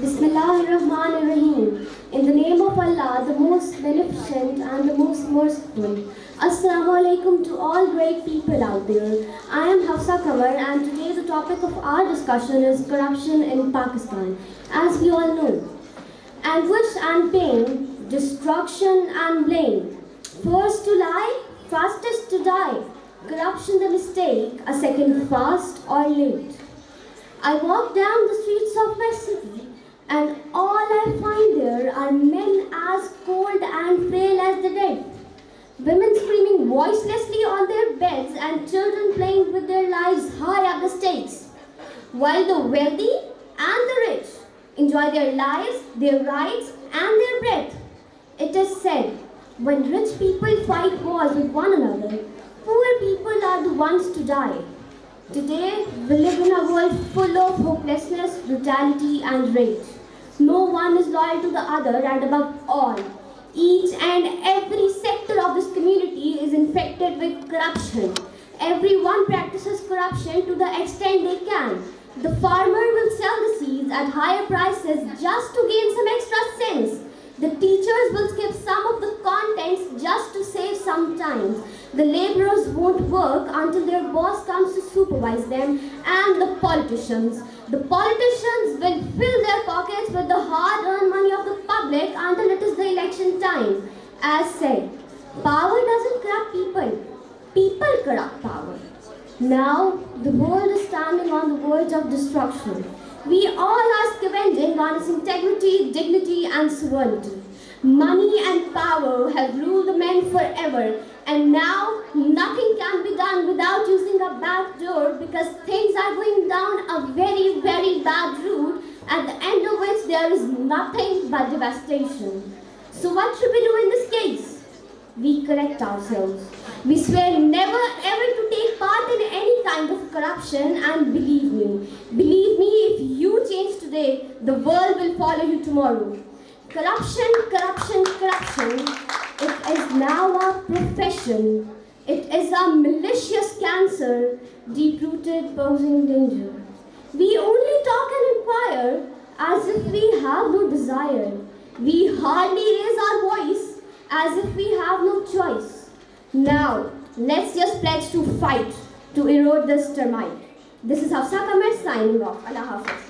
Bismillahirrahmanirrahim. In the name of Allah, the most beneficent and the most merciful. Assalamu alaikum to all great people out there. I am Hafsa Kamar and today the topic of our discussion is corruption in Pakistan, as we all know. Anguish and pain, destruction and blame. First to lie, fastest to die. Corruption the mistake, a second fast or late. I walk down the streets of my city and all I find there are men as cold and frail as the dead. Women screaming voicelessly on their beds and children playing with their lives high up the stakes. While the wealthy and the rich enjoy their lives, their rights and their breath. It is said, when rich people fight wars with one another, poor people are the ones to die. Today, we live in a world full of hopelessness, brutality and rage. No one is loyal to the other and above all, each and every sector of this community is infected with corruption. Everyone practices corruption to the extent they can. The farmer will sell the seeds at higher prices just to gain some extra cents. The teachers will skip some of the contents just to save some time. The laborers won't work until their boss comes to supervise them. And the politicians will fill their pockets with the hard-earned money of the public until it is the election time. As said, power doesn't corrupt people. People corrupt power. Now, the world is standing on the verge of destruction. We all are scavenging on its integrity, dignity and sovereignty. Money and power have ruled the men forever, and now nothing can be done without using a back door because things are going down a very, very bad route, at the end of which there is nothing but devastation. So what should we do in this case? We correct ourselves. We swear never ever to take part in any kind of corruption, and believe me, if you change today, the world will follow you tomorrow. Corruption, it is now a profession. It is a malicious cancer, deep-rooted, posing danger. We only talk and inquire as if we have no desire. We hardly raise our voice as if we have no choice. Now, let's just pledge to fight to erode this termite. This is Hafsa Kamar signing off. Allah Hafiz.